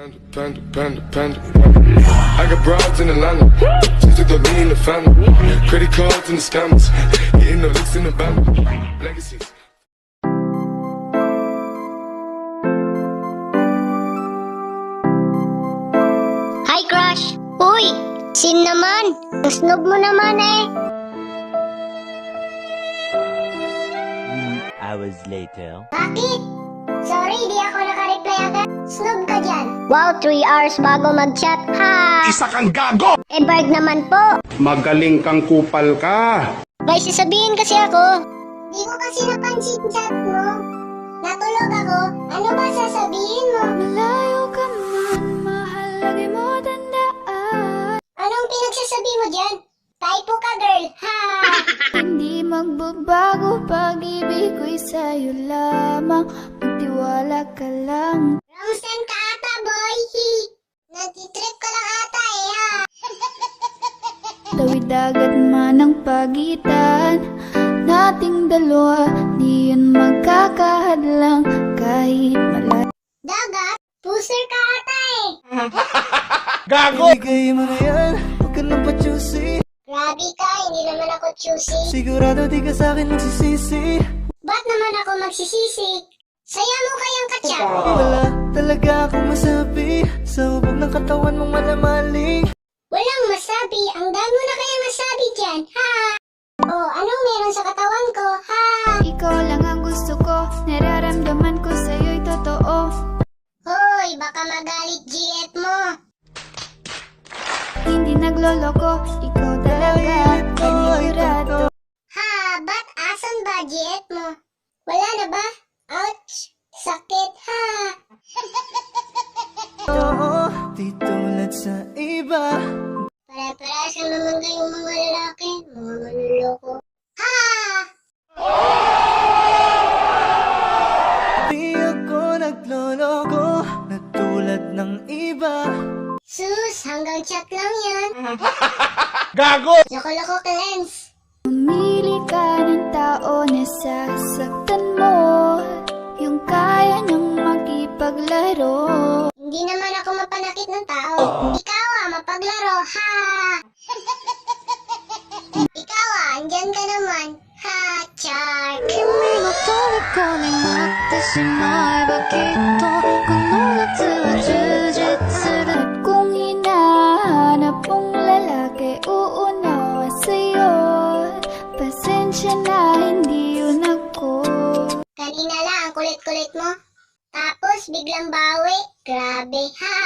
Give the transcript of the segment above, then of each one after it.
I got broads in Atlanta, just to throw me in the family. Credit cards and the scammers, getting the licks in the band. Legacies. Hi, crush! Uy! Sin naman! Ang snob mo naman eh! Hours later. Bakit? Sorry, di ako nakareply agad. Snob ka dyan. Wow, 3 hours bago mag-chat. Ha! Isa kang gago! Eh, Berg naman po. Magaling kang kupal ka. May sasabihin kasi ako. Di ko kasi napansin chat mo. Natulog ako. Ano ba sasabihin mo? Malayo ka man, mahal lagi mo tandaan. Anong pinagsasabi mo dyan? Typo ka, girl. Ha! Hindi magbabago, pag-ibig ko'y sa'yo lamang. Magtiwala ka lang. Ramstan ka ata, boy. Nagtitrip ka lang ata eh, ha? Tawid dagat man ang pagitan nating dalawa, di yun magkakahadlang kahit malayo. Dagat? Puser ka ata eh. Gago! Ibigay mo na yan, huwag ka nang pa-choosy. Grabe ka, hindi naman ako choosy. Sigurado di ka sa'kin magsisisi. Ba't naman ako magsisisi? Saya mo kayang katsa. Wala talaga akong masabi sa hubog ng katawan mong malamaling. Walang masabi, ang dami na kayang masabi dyan, ha? Oh, anong meron sa katawan ko, ha? Ikaw lang ang gusto ko, nararamdaman ko sa'yo'y totoo. Hoy, baka magalit GF mo. Hindi nagloloko, ikaw talaga, panigurado. Ha, ba't asan ba GF mo? Wala na ba? Ouch! Sakit, ha? Oo, di tulad sa iba. Para-parasa naman kayong mga lalaki, mga manluloko. Ha! Di ako nagloloko na tulad ng iba. Sus, hanggang chat lang yan. Gago! Loko-loko ka, Lens. Pumili ka ng tao na sasaktan mo, yung kaya niyang makipaglaro. Hindi naman ako mapanakit ng tao. Ikaw mapaglaro, ha? Ikaw andyan ka naman, ha, Char? 君の虜になってしまえばきっとこの夏は充実する。At kung hinahanap mong lalaki, uunawa sa'yo. Pasensya na, hindi yun ako. Kanina lang ang kulit-kulit mo. Tapos biglang bawi. Grabe, ha?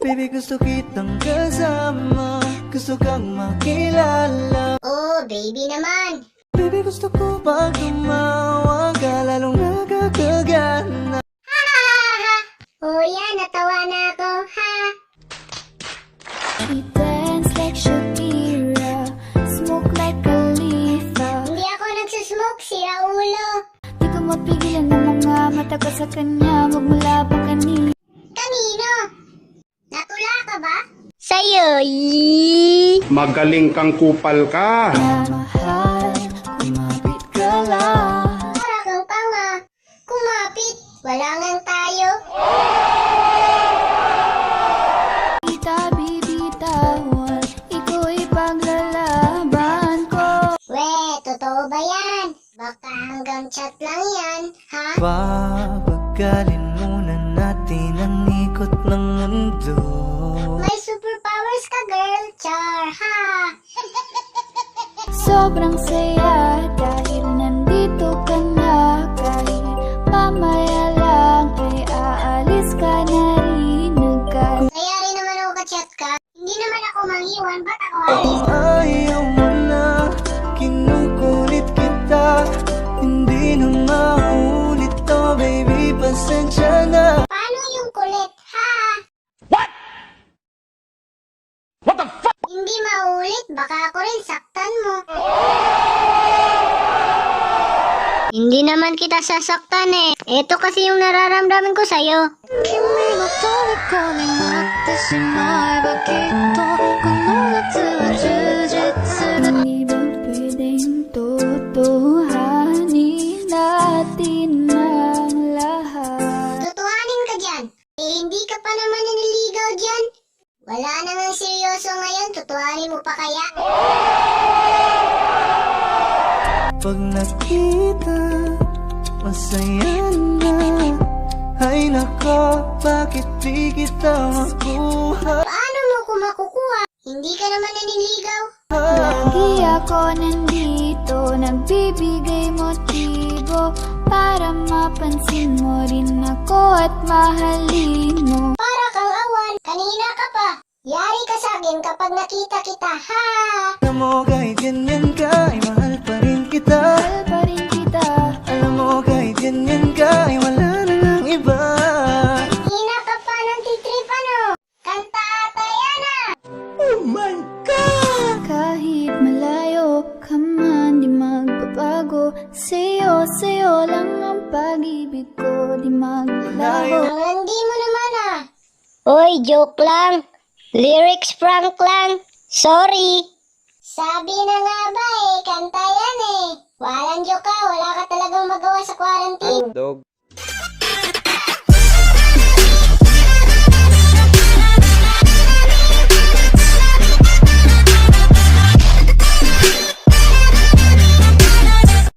Baby, gusto kitang kasama, gusto kang makilala. Oh, baby naman. Baby, gusto ko pag tumawa ka, lalong nakakagana. Ha, ha, ha. Oh, yan, natawa na ako, ha? We dance like Shakira, smoke like Khalifa. Hindi ako nagsusmoke, sira ulo. Di ko mapigilan ng mga mata ko sa kanya, magmula pa kanina. Kanino? Natula ka ba? Sa'yo, Magaling kang kupal ka. Mahal, kumapit ka lang. Para kang tanga. Kumapit. Wala ngang tayo. Kita bibitawan, iko'y paglalaban ko. We, totoo ba yan? Baka hanggang chat lang yan, ha? Papagalin muna natin ang ikot ng mundo. May superpowers ka, girl. Char, ha? Sobrang saya dahil nandito ka na. Kahit mamaya lang ay aalis ka na rin agad. Kaya rin naman ako ka-chat ka. Hindi naman ako manghiwan. Ba't ako alis? Ayaw mo na, kinukulit kita. Hindi na maulit to, baby, pasensya na. Paano yung kulit, ha? What the fuck? Hindi maulit. Baka ako rin saktan mo. Hindi naman kita sasaktan eh. Ito kasi yung nararamdaman ko sa'yo. 君の虜になってしまえばきっとこの夏は充実する。Di ba pwedeng tutuhanin natin ang lahat? Tutuhanin ka dyan. Eh, hindi ka pa naman Wala na nga seryoso ngayon, tutuhanin mo pa kaya? Pag nakita, masaya na. Ay nako, bakit di kita makuha? Paano mo ko makukuha? Hindi ka naman naniligaw. Lagi ako nandito, nagbibigay motibo para mapansin mo rin ako at mahalin mo. Para kang awan, kanina ka pa. Yari ka sa akin kapag nakita kita, ha? Alam mo kahit ganyan ka, ay mahal pa rin kita. Mahal pa rin kita. Alam mo kahit ganyan ka, ay wala nang iba. Hina ka pa ng titrip, ano? Kanta ata yan, ah! Kahit malayo ka man, di magbabago. Sa'yo lang ang pag-ibig ko, di maglaho. Ang landi mo naman, ah! Hoy, joke lang. Lyrics prank lang. Sorry. Sabi na nga ba kanta yan eh. Walang joke ka, wala ka talagang magawa sa quarantine. Dog.